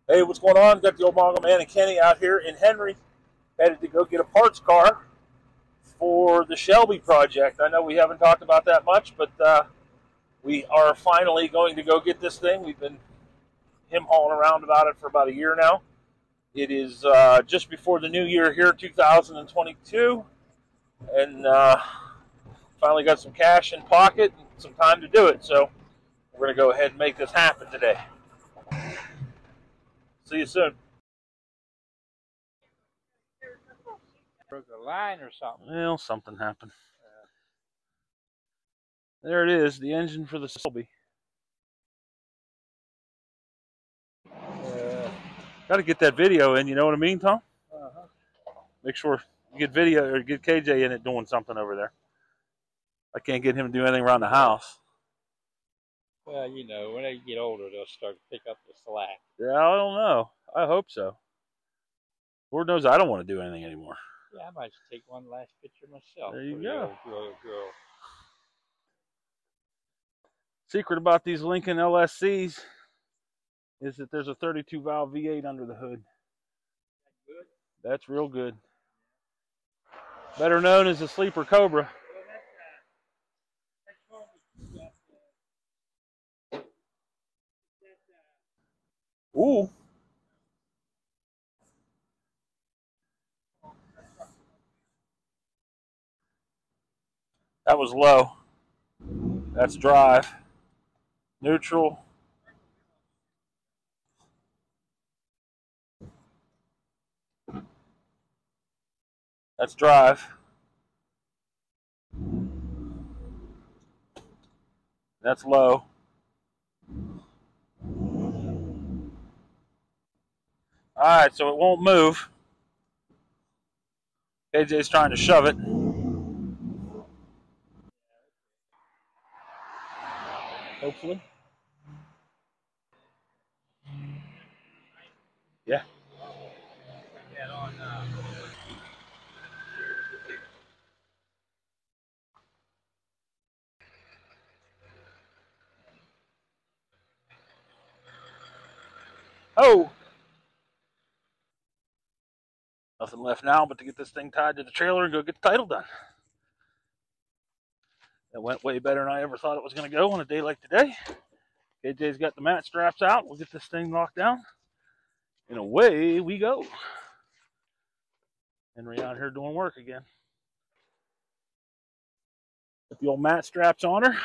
Hey, what's going on? Got the old Mongo Man and Kenny out here in Henry, headed to go get a parts car for the Shelby project. I know we haven't talked about that much, but we are finally going to go get this thing. We've been him-hauling around about it for about a year now. It is just before the new year here, 2022, and finally got some cash in pocket and some time to do it. So we're going to go ahead and make this happen today. See you soon. Broke a line or something. Well, something happened. There it is, the engine for the Shelby. Got to get that video in, you know what I mean, Tom? Make sure you get video or get KJ in it doing something over there. I can't get him to do anything around the house. Well, you know, when they get older, they'll start to pick up the slack. Yeah, I don't know. I hope so. Lord knows I don't want to do anything anymore. Yeah, I might take one last picture myself. There you for go. The old girl. Secret about these Lincoln LSCs is that there's a 32 valve V8 under the hood. Good. That's real good. Better known as the sleeper Cobra. Ooh. That was low. That's drive. Neutral. That's drive. That's low. Alright, so it won't move. KJ's trying to shove it. Hopefully. Yeah. Oh! Nothing left now but to get this thing tied to the trailer and go get the title done. That went way better than I ever thought it was going to go on a day like today. KJ's got the mat straps out. We'll get this thing locked down. And away we go. Henry out here doing work again. Put the old mat straps on her.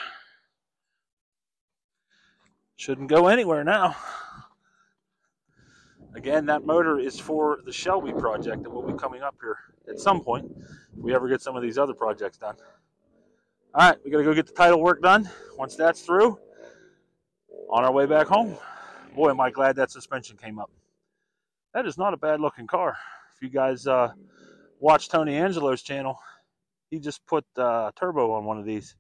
Shouldn't go anywhere now. Again, that motor is for the Shelby project that will be coming up here at some point if we ever get some of these other projects done. All right, we got to go get the title work done. Once that's through, on our way back home. Boy, am I glad that suspension came up. That is not a bad looking car. If you guys watch Tony Angelo's channel, he just put turbo on one of these.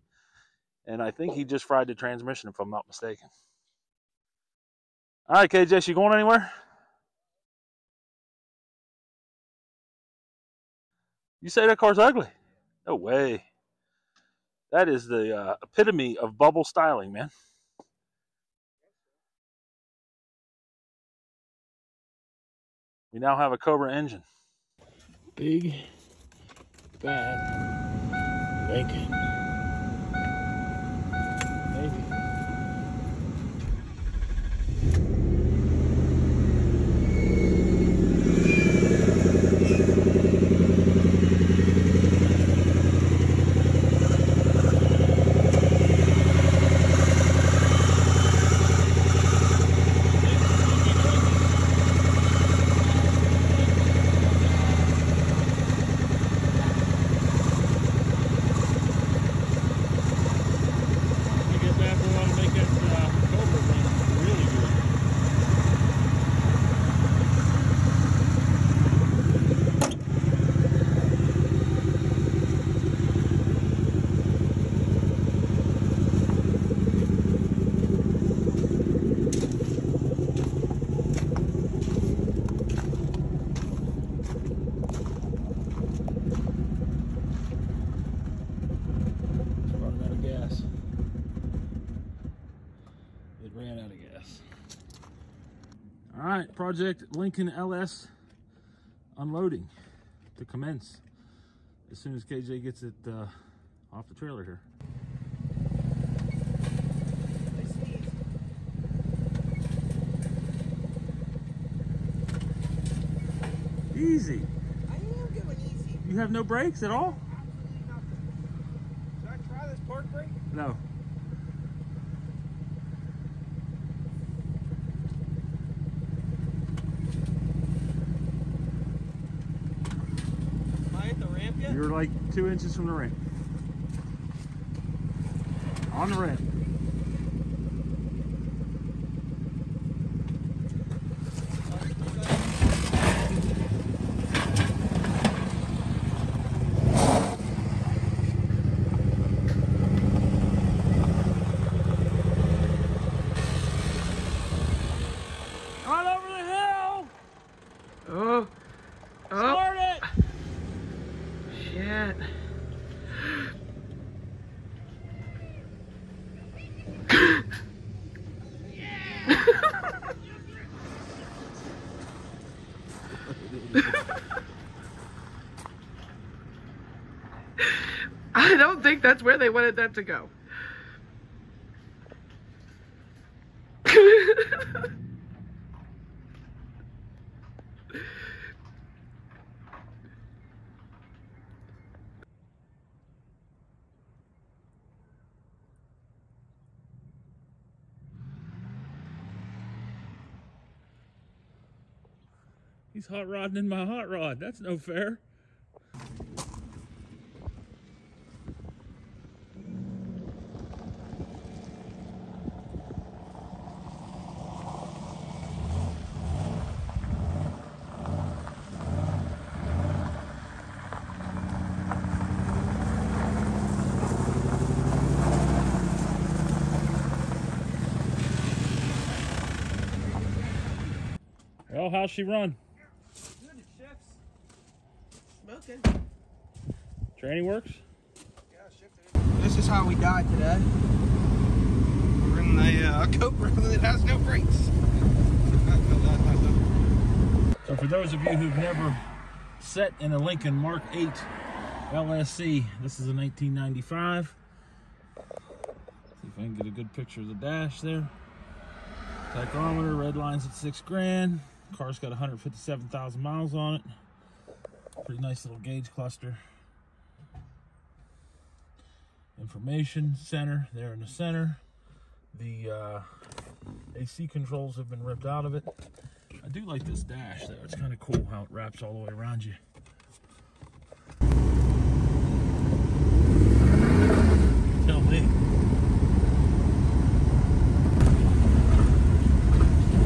And I think he just fried the transmission, if I'm not mistaken. All right, KJ, you going anywhere? You say that car's ugly? No way. That is the epitome of bubble styling, man. We now have a Cobra engine. Big, bad Lincoln. Maybe. right, project Lincoln LS unloading to commence as soon as KJ gets it off the trailer here. Easy. I am going easy. You have no brakes at all? Absolutely nothing. Should I try this park brake? No. Am I at the ramp yet? You're like 2 inches from the ramp. On the ramp. On over the hill! Oh. Start it! Shit. I don't think that's where they wanted that to go. He's hot rodding in my hot rod. That's no fair. Well, how's she run? Good, it shifts. Smoking. Training works? Yeah, shifted. This is how we died today. We're in the Cobra that has no brakes. So for those of you who've never sat in a Lincoln Mark 8 LSC, this is a 1995. See if I can get a good picture of the dash there. Tachometer, red line's at $6,000. Car's got 157,000 miles on it. Pretty nice little gauge cluster. Information center there in the center. The AC controls have been ripped out of it. I do like this dash though. It's kind of cool how it wraps all the way around you. Tell me.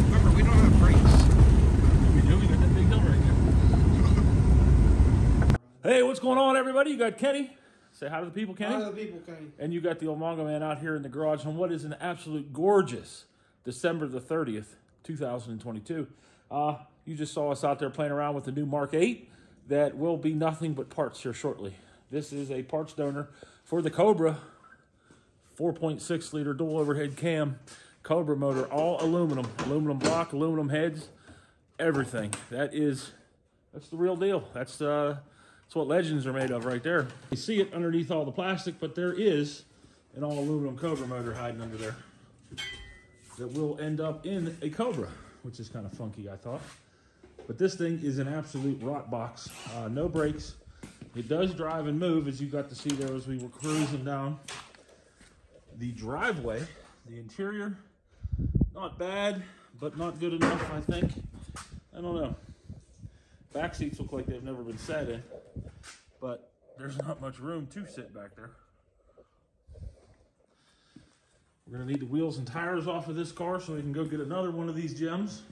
Remember, we don't have brakes. We do. We got that big hill right there. Hey, what's going on, everybody? You got Kenny. Say hi to the people, Kenny. Hi to the people, Kenny. And you got the old Mongo Man out here in the garage on what is an absolute gorgeous December the 30th, 2022. You just saw us out there playing around with the new Mark 8 that will be nothing but parts here shortly. This is a parts donor for the Cobra 4.6 liter dual overhead cam Cobra motor, all aluminum, aluminum block, aluminum heads, everything. That's the real deal. That's what legends are made of right there. You see it underneath all the plastic, but there is an all aluminum Cobra motor hiding under there that will end up in a Cobra, which is kind of funky, I thought. But this thing is an absolute rot box. No brakes. It does drive and move, as you got to see there as we were cruising down the driveway. The interior, not bad, but not good enough, I think. I don't know. Back seats look like they've never been sat in, but there's not much room to sit back there. We're gonna need the wheels and tires off of this car so we can go get another one of these gems.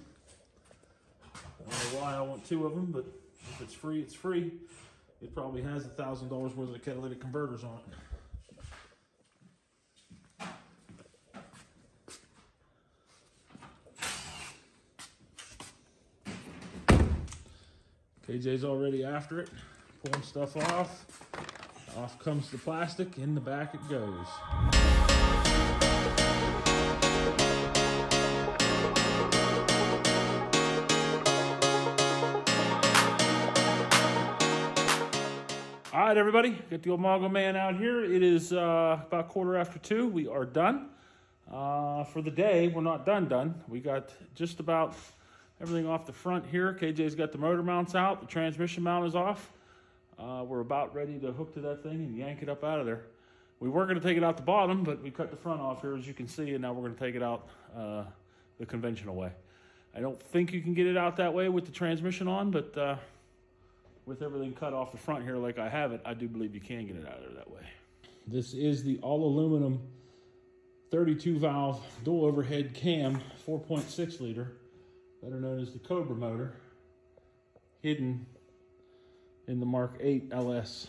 I don't know why I want two of them, but if it's free, it's free. It probably has $1,000 worth of catalytic converters on it. KJ's already after it, pulling stuff off. Off comes the plastic, in the back it goes. right, everybody, got the old Mongo Man out here. It is about 2:15. We are done for the day. We're not done. We got just about everything off the front here. KJ's got the motor mounts out. The transmission mount is off. We're about ready to hook to that thing and yank it up out of there. We were going to take it out the bottom, but we cut the front off here, as you can see, and now we're going to take it out the conventional way. I don't think you can get it out that way with the transmission on, but with everything cut off the front here like I have it, I do believe you can get it out of there that way. This is the all-aluminum 32-valve dual overhead cam 4.6 liter, better known as the Cobra motor, hidden in the Mark 8 LS.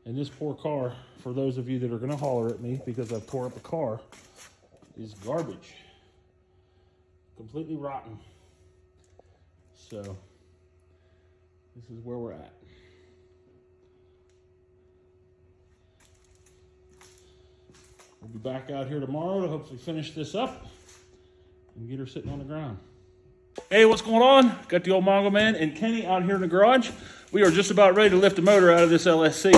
And this poor car, for those of you that are going to holler at me because I tore up a car, is garbage. Completely rotten. So this is where we're at. We'll be back out here tomorrow to hopefully finish this up and get her sitting on the ground. Hey, what's going on? Got the old Mongo Man and Kenny out here in the garage. We are just about ready to lift the motor out of this LSC.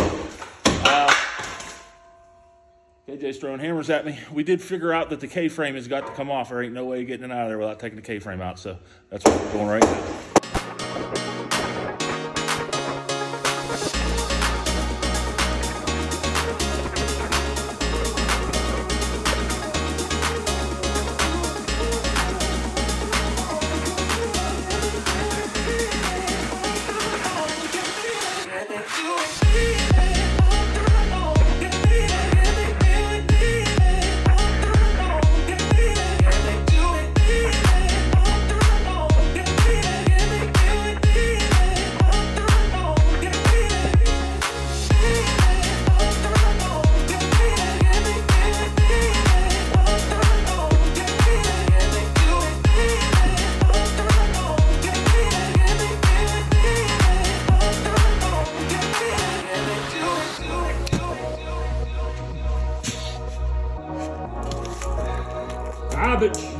KJ's throwing hammers at me. We did figure out that the K-frame has got to come off. There ain't no way of getting it out of there without taking the K-frame out. So that's what we're doing right now.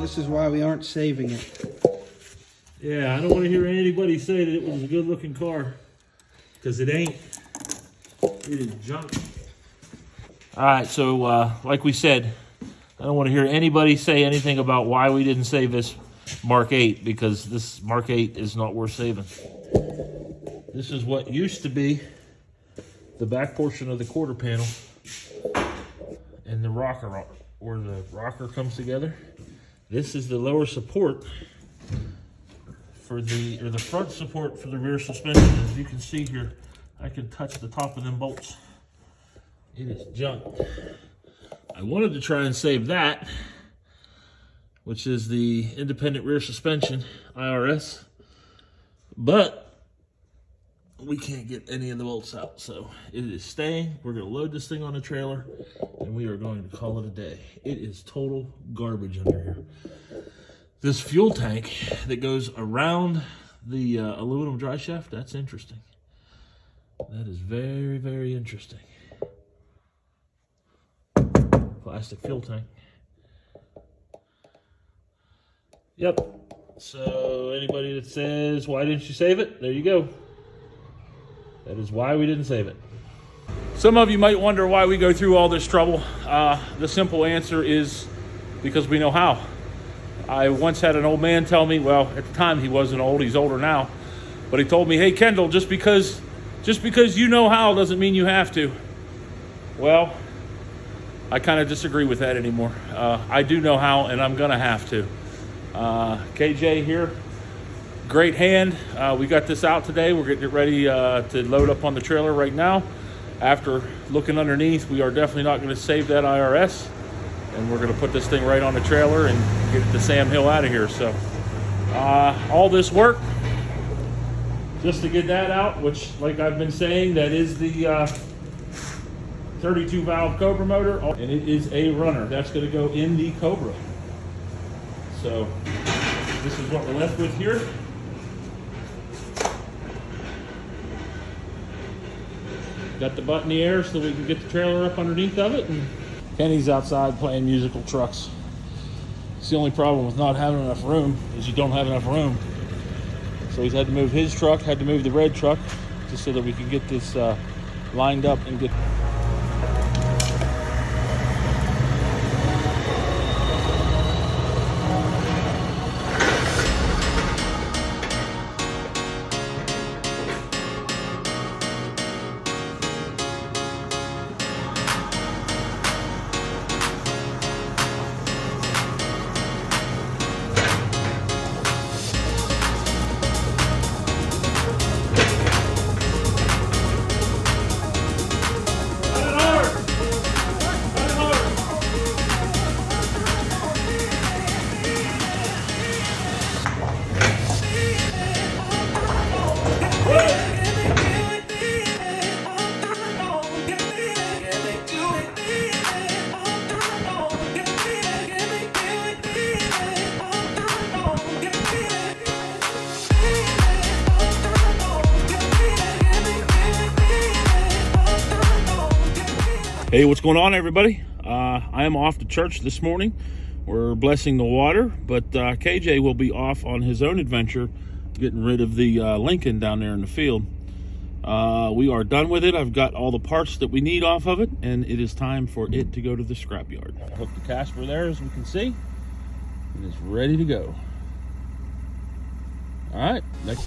This is why we aren't saving it. Yeah, I don't want to hear anybody say that it was a good looking car, because it ain't. It is junk. All right, so like we said, I don't want to hear anybody say anything about why we didn't save this Mark 8, because this Mark 8 is not worth saving. This is what used to be the back portion of the quarter panel and the rocker, where the rocker comes together. This is the lower support for the front support for the rear suspension. As you can see here, I can touch the top of them bolts. It is junk. I wanted to try and save that, which is the independent rear suspension, IRS, but we can't get any of the bolts out, so it is staying. We're going to load this thing on a trailer, and we are going to call it a day. It is total garbage under here. This fuel tank that goes around the aluminum dry shaft, that's interesting. That is very, very interesting. Plastic fuel tank. Yep. So anybody that says, why didn't you save it? There you go. That is why we didn't save it. Some of you might wonder why we go through all this trouble. The simple answer is because we know how. I once had an old man tell me, well, at the time he wasn't old, he's older now, but he told me, hey, Kendall, just because you know how doesn't mean you have to. Well, I kind of disagree with that anymore. I do know how, and I'm gonna have to. KJ here, great hand. We got this out today. We're getting it ready to load up on the trailer right now. After looking underneath, we are definitely not going to save that IRS, and we're going to put this thing right on the trailer and get it to Sam Hill out of here. So all this work just to get that out, which, like I've been saying, that is the 32 valve Cobra motor, and it is a runner. That's going to go in the Cobra. So this is what we're left with here. Got the butt in the air so we can get the trailer up underneath of it. And Kenny's outside playing musical trucks. It's the only problem with not having enough room is you don't have enough room. So he's had to move his truck, had to move the red truck, just so that we could get this lined up and get. Hey, what's going on, everybody? I am off to church this morning. We're blessing the water, but KJ will be off on his own adventure, getting rid of the Lincoln down there in the field. We are done with it. I've got all the parts that we need off of it, and it is time for it to go to the scrapyard. I hooked the Casper there, as we can see, and it's ready to go. All right, next.